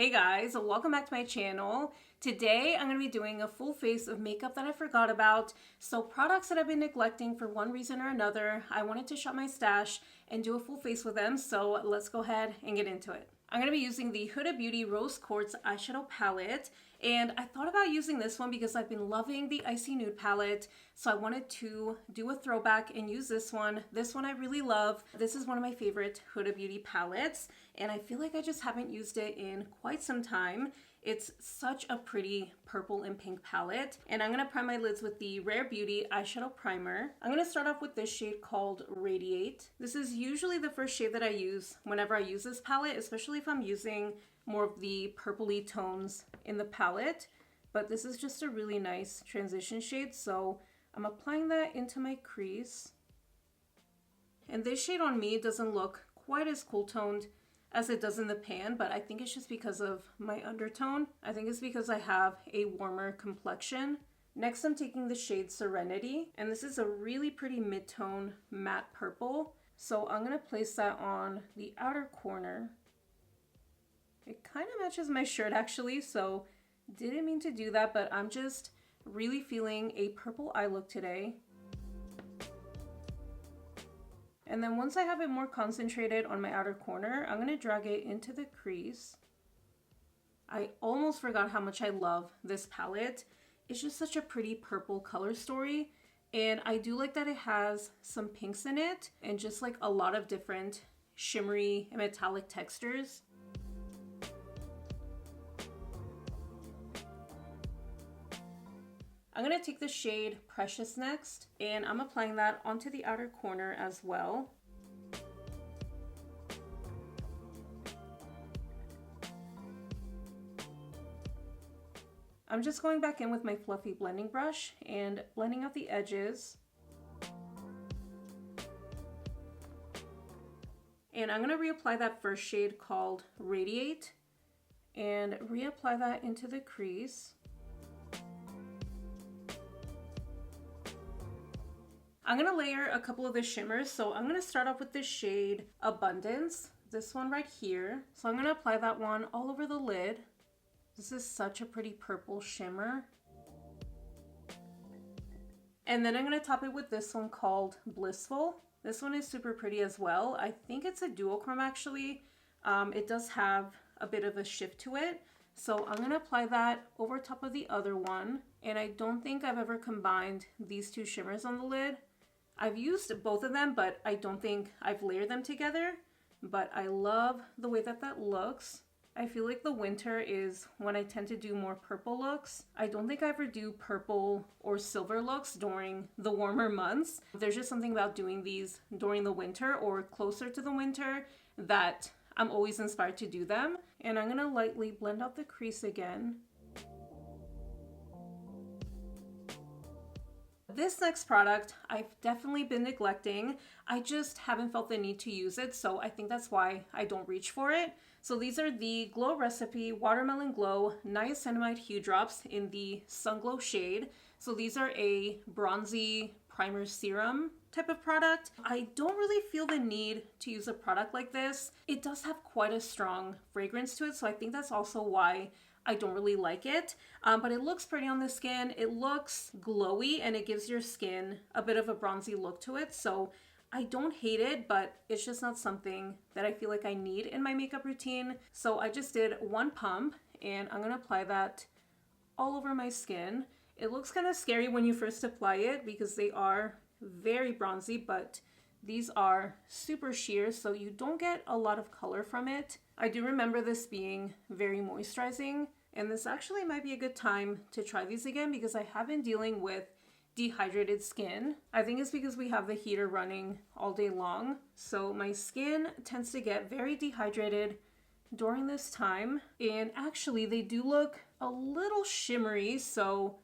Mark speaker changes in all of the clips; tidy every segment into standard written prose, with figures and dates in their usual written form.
Speaker 1: Hey guys, welcome back to my channel. Today I'm going to be doing a full face of makeup that I forgot about. So products that I've been neglecting for one reason or another, I wanted to shop my stash and do a full face with them. So let's go ahead and get into it. I'm going to be using the Huda Beauty Rose Quartz eyeshadow palette, and I thought about using this one because I've been loving the Icy Nude palette, so I wanted to do a throwback and use this one. This one I really love. This is one of my favorite Huda Beauty palettes, and I feel like I just haven't used it in quite some time. It's such a pretty purple and pink palette, and I'm going to prime my lids with the Rare Beauty eyeshadow primer. I'm going to start off with this shade called Radiate. This is usually the first shade that I use whenever I use this palette, especially if I'm using more of the purpley tones in the palette, but this is just a really nice transition shade, so I'm applying that into my crease. And this shade on me doesn't look quite as cool toned as it does in the pan, but I think it's just because of my undertone. I think it's because I have a warmer complexion. Next, I'm taking the shade Serenity, and this is a really pretty mid-tone matte purple. So I'm gonna place that on the outer corner. It kind of matches my shirt actually, so didn't mean to do that, but I'm just really feeling a purple eye look today. And then once I have it more concentrated on my outer corner, I'm going to drag it into the crease. I almost forgot how much I love this palette. It's just such a pretty purple color story. And I do like that it has some pinks in it and just like a lot of different shimmery and metallic textures. I'm going to take the shade Precious next, and I'm applying that onto the outer corner as well. I'm just going back in with my fluffy blending brush and blending out the edges. And I'm going to reapply that first shade called Radiate and reapply that into the crease. I'm going to layer a couple of the shimmers, so I'm going to start off with this shade Abundance, this one right here. So I'm going to apply that one all over the lid. This is such a pretty purple shimmer. And then I'm going to top it with this one called Blissful. This one is super pretty as well. I think it's a duochrome actually. It does have a bit of a shift to it. So I'm going to apply that over top of the other one. And I don't think I've ever combined these two shimmers on the lid. I've used both of them, but I don't think I've layered them together. But I love the way that that looks. I feel like the winter is when I tend to do more purple looks. I don't think I ever do purple or silver looks during the warmer months. There's just something about doing these during the winter or closer to the winter that I'm always inspired to do them. And I'm gonna lightly blend out the crease again. This next product I've definitely been neglecting. I just haven't felt the need to use it, so I think that's why I don't reach for it. So these are the Glow Recipe Watermelon Glow Niacinamide Hue Drops in the Sun Glow shade. So these are a bronzy primer serum type of product. I don't really feel the need to use a product like this. It does have quite a strong fragrance to it, so I think that's also why I don't really like it, but it looks pretty on the skin. It looks glowy and it gives your skin a bit of a bronzy look to it. So I don't hate it, but it's just not something that I feel like I need in my makeup routine. So I just did one pump and I'm gonna apply that all over my skin. It looks kind of scary when you first apply it because they are very bronzy, but these are super sheer, so you don't get a lot of color from it. I do remember this being very moisturizing, and this actually might be a good time to try these again because I have been dealing with dehydrated skin. I think it's because we have the heater running all day long, so my skin tends to get very dehydrated during this time. And actually, they do look a little shimmery, so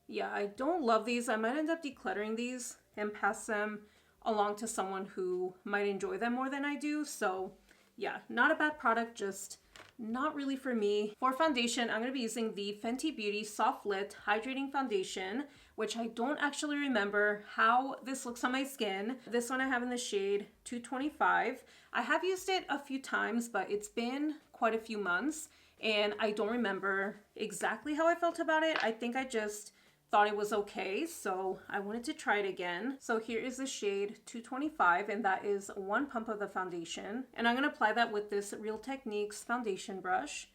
Speaker 1: yeah, I don't love these. I might end up decluttering these and pass them along to someone who might enjoy them more than I do. So yeah, not a bad product, just not really for me. For foundation, I'm going to be using the Fenty Beauty Soft Lit Hydrating Foundation, which I don't actually remember how this looks on my skin. This one I have in the shade 225. I have used it a few times, but it's been quite a few months. and I don't remember exactly how I felt about it. I think I just thought it was okay, so I wanted to try it again. So here is the shade 225, and that is 1 pump of the foundation. And I'm going to apply that with this Real Techniques foundation brush.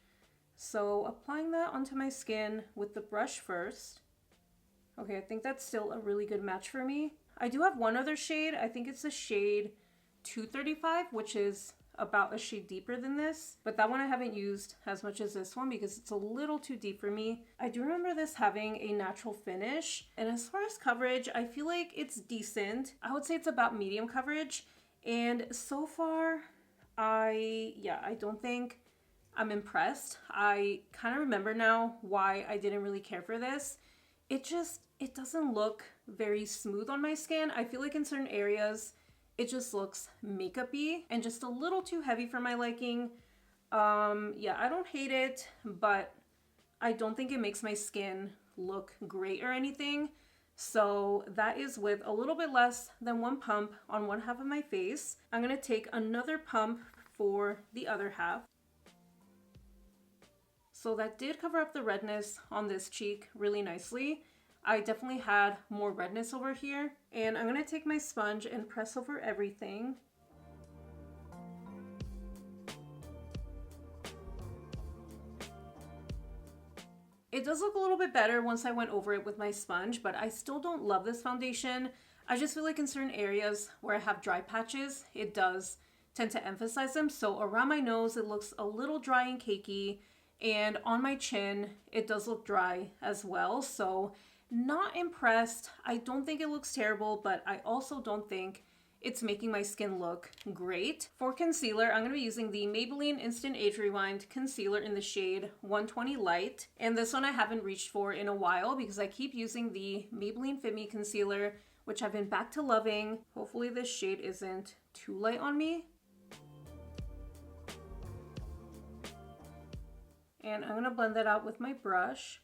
Speaker 1: So applying that onto my skin with the brush first. Okay, I think that's still a really good match for me. I do have one other shade. I think it's the shade 235, which is about a shade deeper than this, but that one I haven't used as much as this one because it's a little too deep for me. I do remember this having a natural finish, and as far as coverage, I feel like it's decent. I would say it's about medium coverage, and so far I don't think I'm impressed. I kind of remember now why I didn't really care for this. It doesn't look very smooth on my skin. I feel like in certain areas it just looks makeup-y and just a little too heavy for my liking. Yeah, I don't hate it, but I don't think it makes my skin look great or anything. So that is with a little bit less than 1 pump on one half of my face. I'm gonna take another pump for the other half. So that did cover up the redness on this cheek really nicely. I definitely had more redness over here, and I'm gonna take my sponge and press over everything. It does look a little bit better once I went over it with my sponge, but I still don't love this foundation. I just feel like in certain areas where I have dry patches, it does tend to emphasize them. So around my nose, it looks a little dry and cakey, and on my chin, it does look dry as well. So not impressed. I don't think it looks terrible, but I also don't think it's making my skin look great. For concealer, I'm going to be using the Maybelline Instant Age Rewind Concealer in the shade 120 Light. And this one I haven't reached for in a while because I keep using the Maybelline Fit Me Concealer, which I've been back to loving. Hopefully this shade isn't too light on me. And I'm going to blend that out with my brush.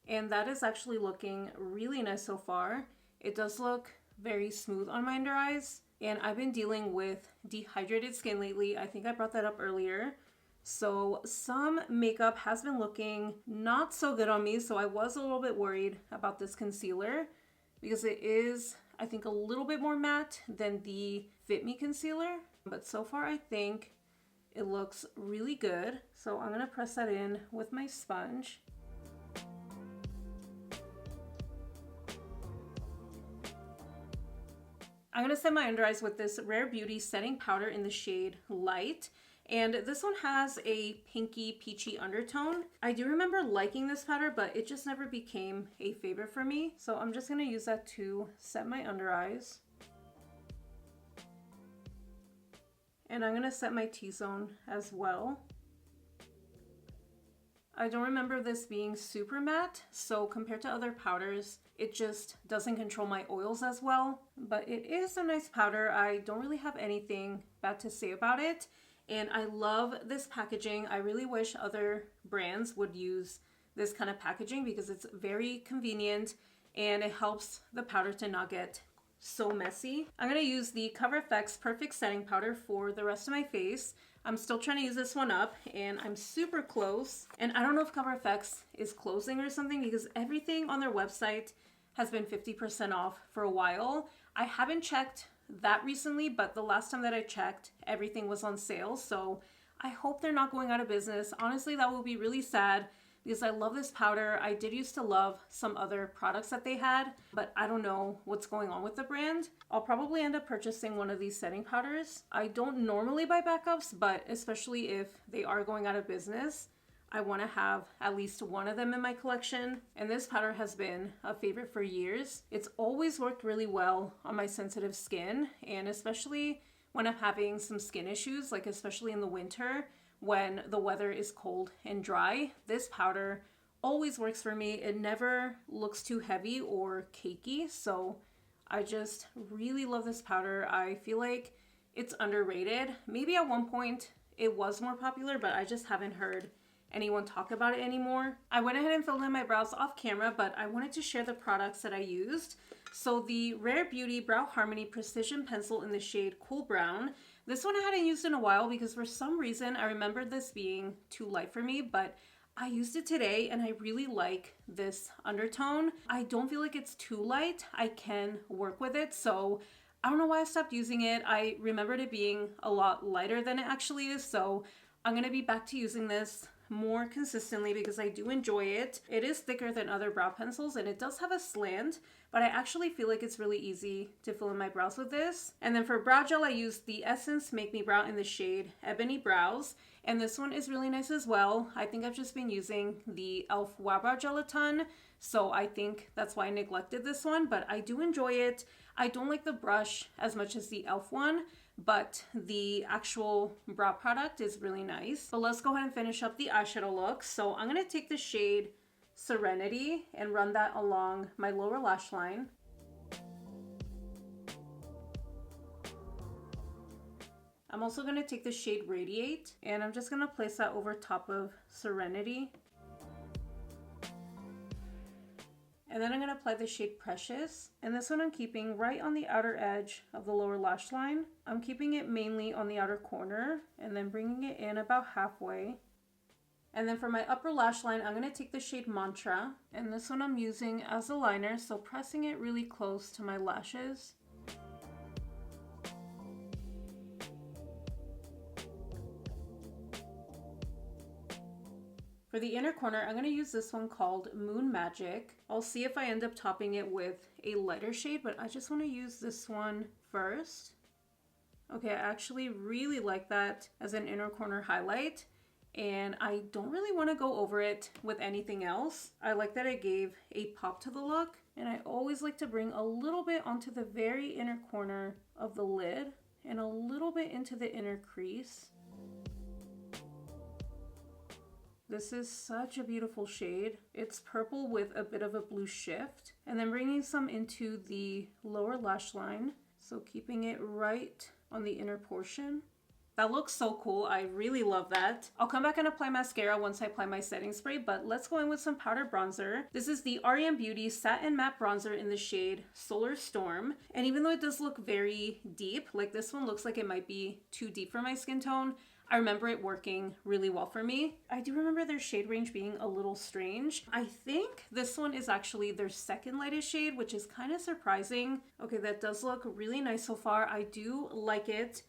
Speaker 1: And that is actually looking really nice so far. It does look very smooth on my under eyes. And I've been dealing with dehydrated skin lately. I think I brought that up earlier. So some makeup has been looking not so good on me. So I was a little bit worried about this concealer because it is, I think, a little bit more matte than the Fit Me concealer. But so far I think it looks really good. So I'm gonna press that in with my sponge. I'm going to set my under eyes with this Rare Beauty setting powder in the shade Light. And this one has a pinky peachy undertone. I do remember liking this powder, but it just never became a favorite for me. So I'm just going to use that to set my under eyes. And I'm going to set my T-zone as well. I don't remember this being super matte, so compared to other powders, it just doesn't control my oils as well. But it is a nice powder. I don't really have anything bad to say about it. And I love this packaging. I really wish other brands would use this kind of packaging because it's very convenient and it helps the powder to not get so messy. I'm going to use the CoverFX Perfect Setting Powder for the rest of my face. I'm still trying to use this one up and I'm super close. And I don't know if CoverFX is closing or something because everything on their website has been 50% off for a while. I haven't checked that recently, but the last time that I checked, everything was on sale. So I hope they're not going out of business. Honestly, that would be really sad because I love this powder. I did used to love some other products that they had, but I don't know what's going on with the brand. I'll probably end up purchasing one of these setting powders. I don't normally buy backups, but especially if they are going out of business, I want to have at least one of them in my collection. And this powder has been a favorite for years. It's always worked really well on my sensitive skin, and especially when I'm having some skin issues, like especially in the winter, when the weather is cold and dry, this powder always works for me. It never looks too heavy or cakey, so I just really love this powder. I feel like it's underrated. Maybe at one point it was more popular, but I just haven't heard anyone talk about it anymore. I went ahead and filled in my brows off camera, but I wanted to share the products that I used. So the Rare Beauty Brow Harmony Precision Pencil in the shade Cool Brown. This one I hadn't used in a while because for some reason I remembered this being too light for me, but I used it today and I really like this undertone. I don't feel like it's too light. I can work with it, so I don't know why I stopped using it. I remembered it being a lot lighter than it actually is, so I'm gonna be back to using this more consistently because I do enjoy it. It is thicker than other brow pencils and it does have a slant, but I actually feel like it's really easy to fill in my brows with this. And then for brow gel, I used the Essence Make Me Brow in the shade Ebony Brows. And this one is really nice as well. I think I've just been using the e.l.f. Wow Brow Gel a ton, so I think that's why I neglected this one, but I do enjoy it. I don't like the brush as much as the e.l.f. one, but the actual brow product is really nice. But let's go ahead and finish up the eyeshadow look. So I'm going to take the shade Serenity and run that along my lower lash line. I'm also going to take the shade Radiate and I'm just going to place that over top of Serenity. And then I'm going to apply the shade Precious. And this one I'm keeping right on the outer edge of the lower lash line. I'm keeping it mainly on the outer corner and then bringing it in about halfway. And then for my upper lash line, I'm going to take the shade Mantra. And this one I'm using as a liner, so pressing it really close to my lashes. For the inner corner, I'm going to use this one called Moon Magic. I'll see if I end up topping it with a lighter shade, but I just want to use this one first. Okay, I actually really like that as an inner corner highlight, and I don't really want to go over it with anything else. I like that it gave a pop to the look, and I always like to bring a little bit onto the very inner corner of the lid and a little bit into the inner crease. This is such a beautiful shade. It's purple with a bit of a blue shift. And then bringing some into the lower lash line. So keeping it right on the inner portion. That looks so cool. I really love that. I'll come back and apply mascara once I apply my setting spray, but let's go in with some powder bronzer. This is the r.e.m. Beauty Satin Matte Bronzer in the shade Solar Storm. And even though it does look very deep, like this one looks like it might be too deep for my skin tone, I remember it working really well for me. I do remember their shade range being a little strange. I think this one is actually their second lightest shade, which is kind of surprising. Okay, that does look really nice so far. I do like it.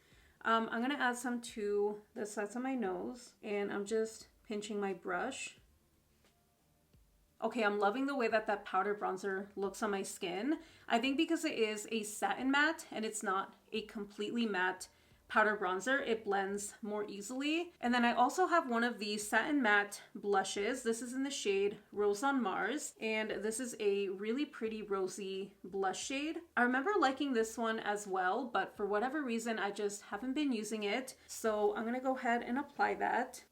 Speaker 1: I'm gonna add some to the sides of my nose and I'm just pinching my brush. Okay, I'm loving the way that that powder bronzer looks on my skin. I think because it is a satin matte and it's not a completely matte powder bronzer, it blends more easily. And then I also have one of these satin matte blushes. This is in the shade Rose on Mars, and this is a really pretty rosy blush shade. I remember liking this one as well, but for whatever reason I just haven't been using it, so I'm gonna go ahead and apply that.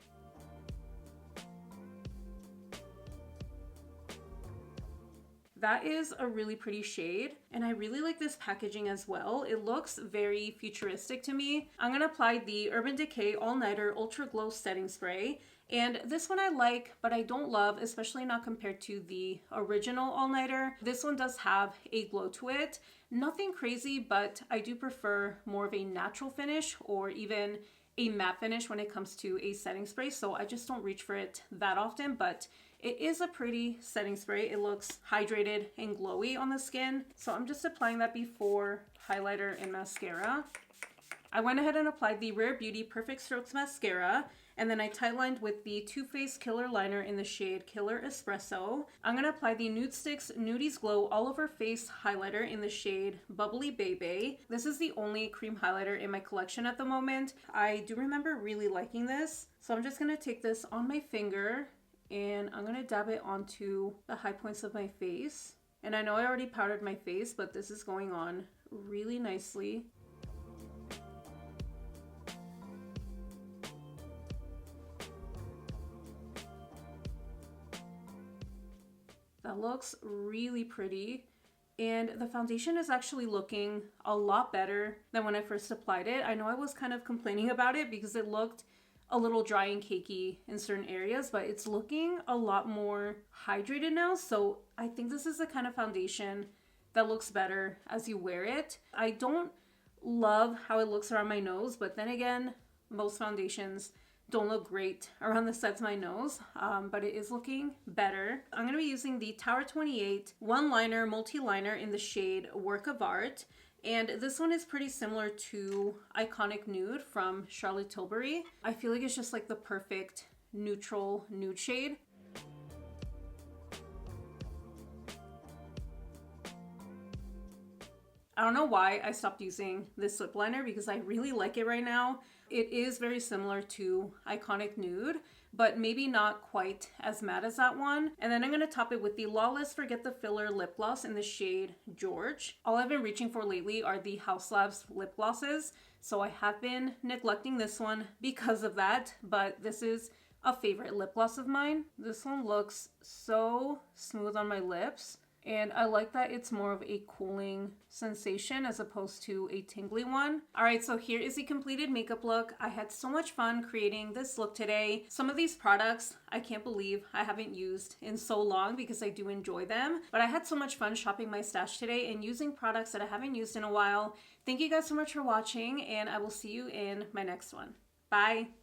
Speaker 1: That is a really pretty shade, and I really like this packaging as well. It looks very futuristic to me. I'm gonna apply the Urban Decay All Nighter Ultra Glow Setting Spray, and this one I like, but I don't love, especially not compared to the original All Nighter. This one does have a glow to it. Nothing crazy, but I do prefer more of a natural finish or even a matte finish when it comes to a setting spray, so I just don't reach for it that often, but it is a pretty setting spray. It looks hydrated and glowy on the skin, so I'm just applying that before highlighter and mascara. I went ahead and applied the Rare Beauty Perfect Strokes Mascara, and then I tightlined with the Too Faced Killer Liner in the shade Killer Espresso. I'm going to apply the Nudestix Nudies Glow All Over Face Highlighter in the shade Bubbly Bebe. This is the only cream highlighter in my collection at the moment. I do remember really liking this, so I'm just going to take this on my finger and I'm going to dab it onto the high points of my face. And I know I already powdered my face, but this is going on really nicely. That looks really pretty, and the foundation is actually looking a lot better than when I first applied it. I know I was kind of complaining about it because it looked a little dry and cakey in certain areas, but it's looking a lot more hydrated now. So I think this is the kind of foundation that looks better as you wear it. I don't love how it looks around my nose, but then again, most foundations don't look great around the sides of my nose, but it is looking better. I'm going to be using the Tower 28 OneLiner Multi-Liner in the shade Work of Art. And this one is pretty similar to Iconic Nude from Charlotte Tilbury. I feel like it's just like the perfect neutral nude shade. I don't know why I stopped using this lip liner because I really like it right now. It is very similar to Iconic Nude, but maybe not quite as matte as that one. And then I'm going to top it with the Lawless Forget the Filler lip gloss in the shade George. All I've been reaching for lately are the Haus Labs lip glosses, so I have been neglecting this one because of that, but this is a favorite lip gloss of mine. This one looks so smooth on my lips. And I like that it's more of a cooling sensation as opposed to a tingly one. All right, so here is the completed makeup look. I had so much fun creating this look today. Some of these products, I can't believe I haven't used in so long because I do enjoy them. But I had so much fun shopping my stash today and using products that I haven't used in a while. Thank you guys so much for watching, and I will see you in my next one. Bye.